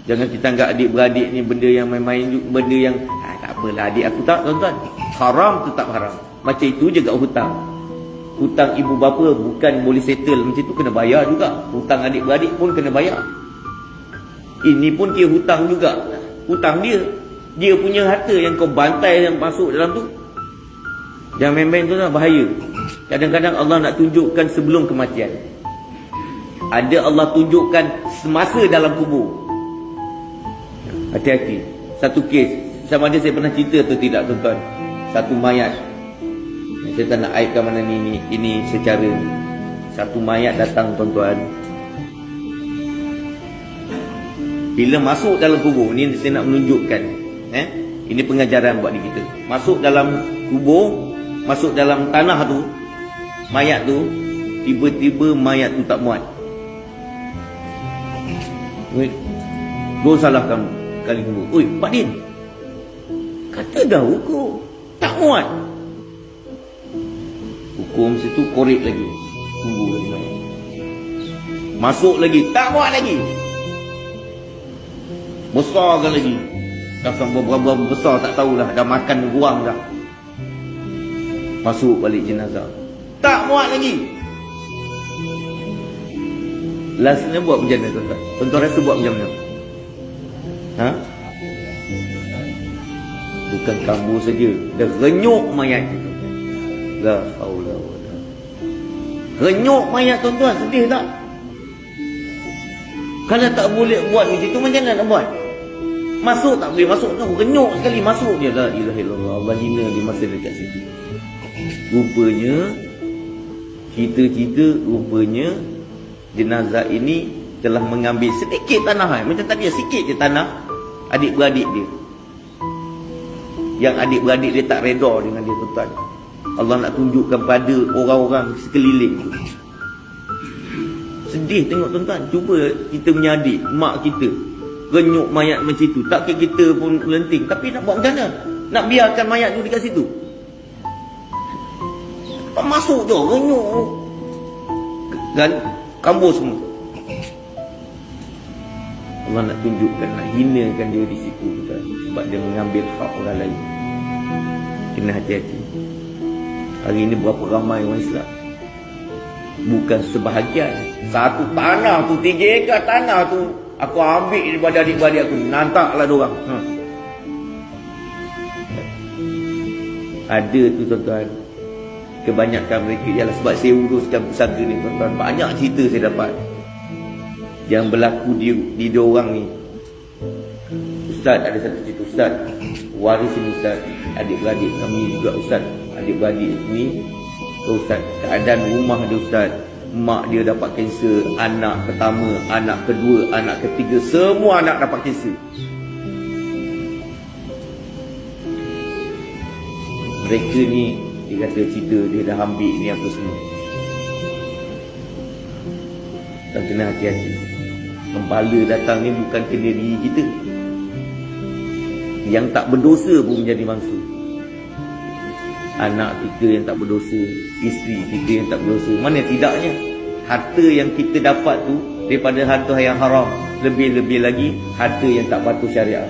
Jangan kita anggap adik-beradik ni benda yang main-main, benda yang tak apalah adik aku tak, tuan-tuan. Haram tetap haram. Macam itu juga hutang. Hutang ibu bapa bukan boleh settle macam tu, kena bayar juga. Hutang adik-beradik pun kena bayar. Ini pun dia hutang juga. Hutang dia. Dia punya harta yang kau bantai yang masuk dalam tu. Jangan main-main tu lah, bahaya. Kadang-kadang Allah nak tunjukkan sebelum kematian. Ada Allah tunjukkan semasa dalam kubur. Hati-hati. Satu kes, sama ada saya pernah cerita atau tidak, tuan-tuan. Satu mayat. Saya tak nak aibkan mana ni. Ini secara satu mayat datang, tuan-tuan. Bila masuk dalam kubur, ni saya nak menunjukkan. Ini pengajaran buat diri kita. Masuk dalam kubur, masuk dalam tanah tu, mayat tu, tiba-tiba mayat tu tak muat. Don't salah kamu kali kubur. Oi, Pak Din, kata dah hukum tak muat. Hukum situ korek lagi, tunggu lagi mayat. Masuk lagi, tak muat lagi. Besarkan lagi. Dah sampai berapa besar tak tahulah, dah makan ruang dah. Masuk balik jenazah, tak muat lagi. Lastnya buat macam mana, tuan-tuan? Tuan-tuan rasa buat macam mana? Bukan kambuh saja, dah renyuk mayat tu. La haula wala. Renyuk mayat, tuan-tuan, sedih tak? Kalau tak boleh buat macam tu, macam mana nak buat? Masuk tak boleh masuk, tu renyuk sekali masuk je. La ilaha illallah, Allah hina di masa dekat situ. Rupanya rupanya jenazah ini telah mengambil sedikit tanah, macam tadi sikit je tanah adik-beradik dia. Yang adik-beradik dia tak reda dengan dia, tuan-tuan. Allah nak tunjukkan pada orang-orang sekeliling tu. Sedih tengok, tuan-tuan. Cuba kita punya adik, mak kita renyuk mayat macam itu. Tak kira kita pun lenting, tapi nak buat macam mana? Nak biarkan mayat tu dekat situ? Masuk je, renyuk dan kambur semua. Allah nak tunjukkan, nak hinakan dia di situ, tuan. Sebab dia mengambil hak orang lain. Kena hati-hati. Hari ini berapa ramai orang Islam? Bukan sebahagian. Satu tanah tu, 3 ekar tanah tu, aku ambil daripada adik-beradik aku, nantaklah diorang. Ada tu, tuan-tuan. Kebanyakan mereka ialah sebab saya uruskan pusaka ni, tuan-tuan. Banyak cerita saya dapat yang berlaku di diorang ni. Ustaz, ada satu cerita Ustaz, waris ni Ustaz, adik-beradik kami juga Ustaz. Adik-beradik ni, Ustaz, keadaan rumah dia Ustaz, mak dia dapat kanser, anak pertama, anak kedua, anak ketiga, semua anak dapat kanser. Mereka ni, dia kata cerita dia dah ambil ni apa semua. Dan kena hati-hati. Kepala datang ni bukan kena diri kita. Yang tak berdosa pun menjadi mangsa. Anak kita yang tak berdosa, isteri kita yang tak berdosa. Mana tidaknya, harta yang kita dapat tu daripada harta yang haram, lebih-lebih lagi harta yang tak patuh syariat.